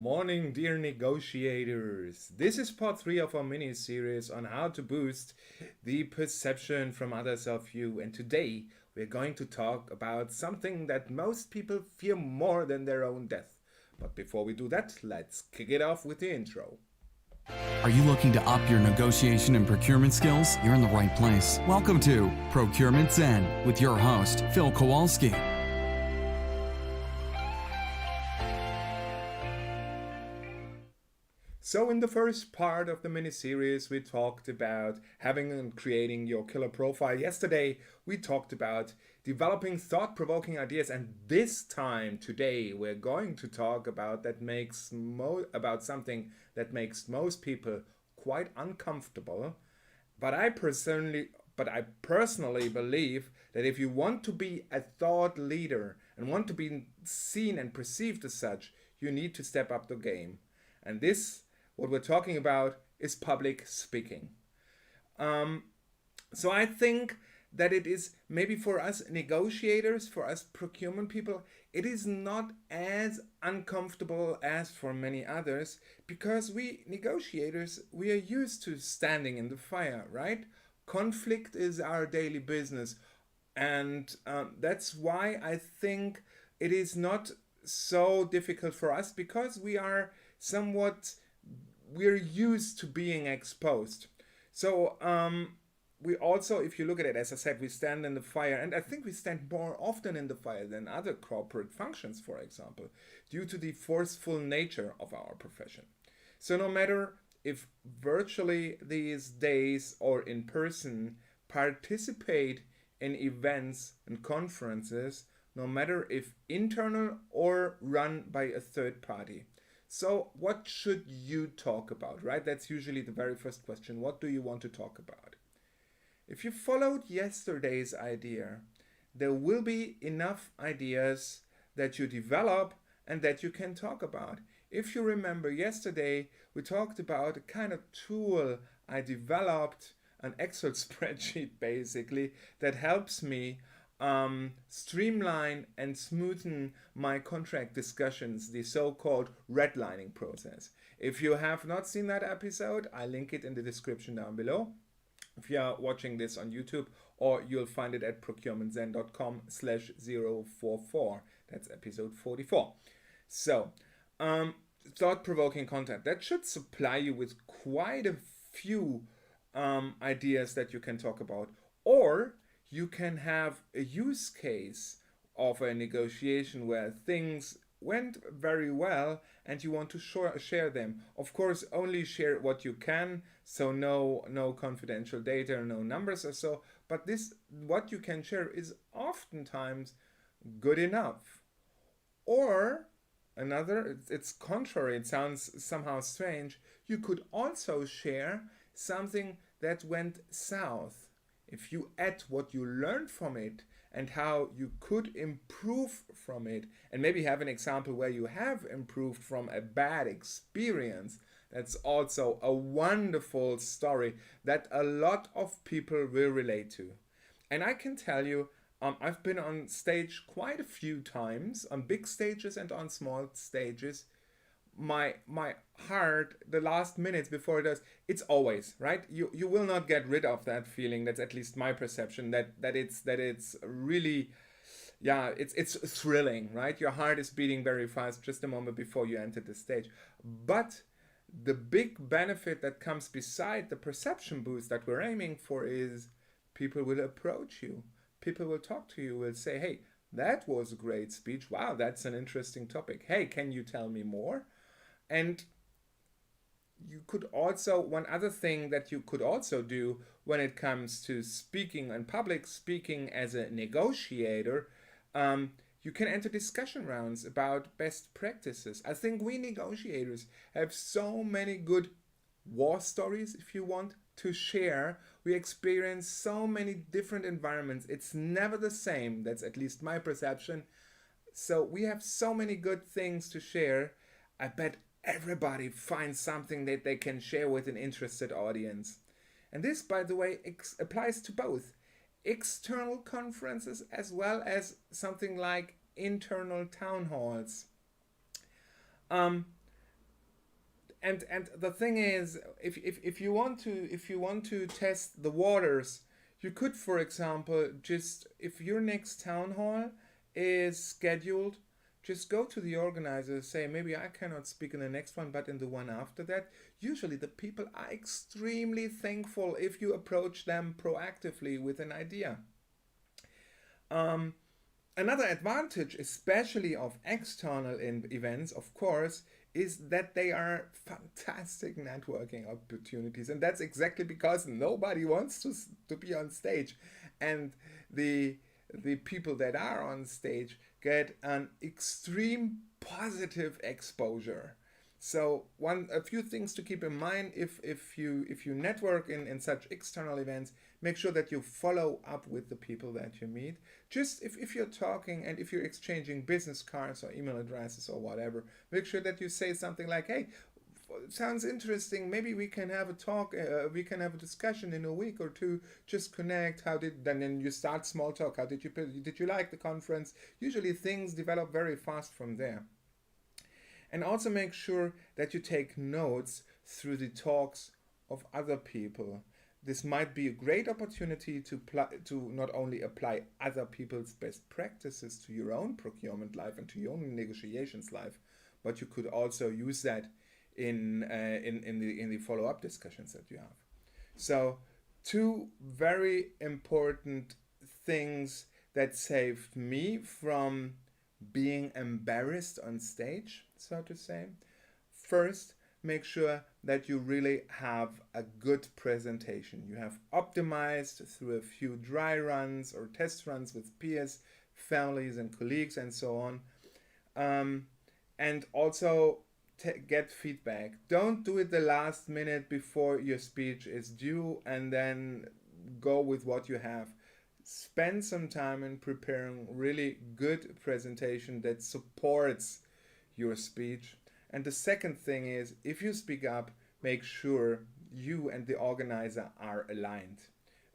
Morning, dear negotiators. This is part 3 of our mini series on how to boost the perception from others of you. And today we're going to talk about something that most people fear more than their own death. But before we do that, let's kick it off with the intro. Are you looking to up your negotiation and procurement skills? You're in the right place. Welcome to Procurement Zen with your host, Phil Kowalski. So, in the first part of the mini series, we talked about having and creating your killer profile. Yesterday, we talked about developing thought provoking ideas, and this time, today, we're going to talk about about something that makes most people quite uncomfortable. But I personally believe that if you want to be a thought leader and want to be seen and perceived as such, you need to step up the game. And what we're talking about is public speaking. Um, so I think that it is maybe for us negotiators, for us procurement people, it is not as uncomfortable as for many others because we negotiators, we are used to standing in the fire, right? Conflict is our daily business. And that's why I think it is not so difficult for us because we're used to being exposed. So we also, if you look at it, as I said, we stand in the fire, and I think we stand more often in the fire than other corporate functions, for example, due to the forceful nature of our profession. So no matter if virtually these days or in person participate in events and conferences, no matter if internal or run by a third party. So, what should you talk about, right? That's usually the very first question. What do you want to talk about? If you followed yesterday's idea, there will be enough ideas that you develop and that you can talk about. If you remember yesterday, we talked about a kind of tool I developed, an Excel spreadsheet basically, that helps me streamline and smoothen my contract discussions, the so-called redlining process. If you have not seen that episode, I link it in the description down below. If you are watching this on YouTube, or you'll find it at procurementzen.com/044. That's episode 44. So, thought-provoking content. That should supply you with quite a few ideas that you can talk about. Or you can have a use case of a negotiation where things went very well and you want to share them. Of course, only share what you can, so no confidential data, no numbers or so, but this what you can share is oftentimes good enough. Or it's contrary, it sounds somehow strange, you could also share something that went south. If you add what you learned from it and how you could improve from it, and maybe have an example where you have improved from a bad experience, that's also a wonderful story that a lot of people will relate to. And I can tell you, I've been on stage quite a few times, on big stages and on small stages. My heart, the last minutes before it does, it's always right. You will not get rid of that feeling. That's at least my perception, that it's really, yeah, it's thrilling, right? Your heart is beating very fast just a moment before you enter the stage. But the big benefit that comes beside the perception boost that we're aiming for is people will approach you, people will talk to you, will say, hey, that was a great speech, wow, that's an interesting topic, hey, can you tell me more? And you could also, one other thing that you could also do when it comes to speaking and public speaking as a negotiator, you can enter discussion rounds about best practices. I think we negotiators have so many good war stories, if you want, to share. We experience so many different environments. It's never the same. That's at least my perception. So we have so many good things to share. I bet everybody finds something that they can share with an interested audience. And this, by the way, applies to both external conferences as well as something like internal town halls. Um, and the thing is, if you want to test the waters, you could, for example, just if your next town hall is scheduled, just go to the organizer, say maybe I cannot speak in the next one, but in the one after that. Usually the people are extremely thankful if you approach them proactively with an idea. Another advantage, especially of external events, of course, is that they are fantastic networking opportunities. And that's exactly because nobody wants to be on stage. And the people that are on stage get an extreme positive exposure. So a few things to keep in mind if you network in such external events, make sure that you follow up with the people that you meet. Just if you're talking and if you're exchanging business cards or email addresses or whatever, make sure that you say something like, hey, sounds interesting, maybe we can have a talk, we can have a discussion in a week or two, just connect. Then you start small talk. How did you like the conference? Usually things develop very fast from there. And also make sure that you take notes through the talks of other people. This might be a great opportunity to not only apply other people's best practices to your own procurement life and to your own negotiations life, but you could also use that in the follow-up discussions that you have. So, two very important things that saved me from being embarrassed on stage, so to say. First, make sure that you really have a good presentation. You have optimized through a few dry runs or test runs with peers, families and colleagues and so on. And also get feedback. Don't do it the last minute before your speech is due and then go with what you have. Spend some time in preparing really good presentation that supports your speech. And the second thing is, if you speak up, make sure you and the organizer are aligned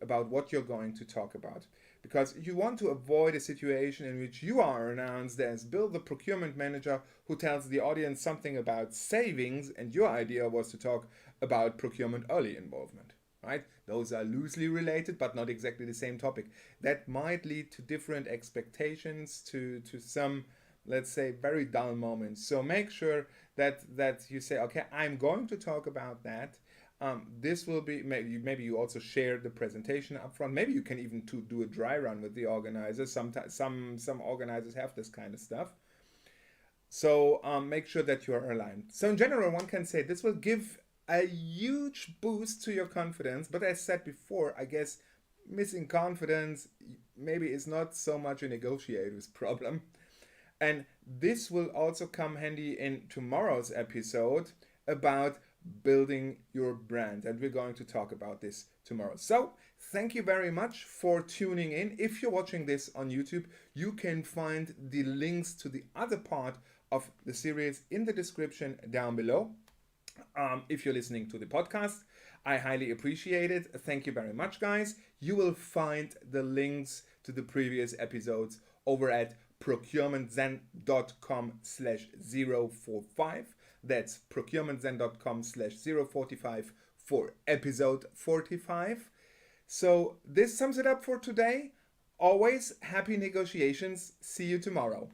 about what you're going to talk about. Because you want to avoid a situation in which you are announced as Bill, the procurement manager, who tells the audience something about savings, and your idea was to talk about procurement early involvement. Right? Those are loosely related, but not exactly the same topic. That might lead to different expectations, to some, let's say, very dull moments. So make sure that you say, okay, I'm going to talk about that. This will be, maybe you also share the presentation up front. Maybe you can even do a dry run with the organizers. Sometimes some organizers have this kind of stuff. So make sure that you are aligned. So in general, one can say this will give a huge boost to your confidence. But as said before, I guess missing confidence maybe is not so much a negotiator's problem. And this will also come handy in tomorrow's episode about building your brand. And we're going to talk about this tomorrow. So thank you very much for tuning in. If you're watching this on YouTube, you can find the links to the other part of the series in the description down below. If you're listening to the podcast, I highly appreciate it. Thank you very much, guys. You will find the links to the previous episodes over at procurementzen.com/045. That's procurementzen.com/045 for episode 45. So this sums it up for today. Always happy negotiations. See you tomorrow.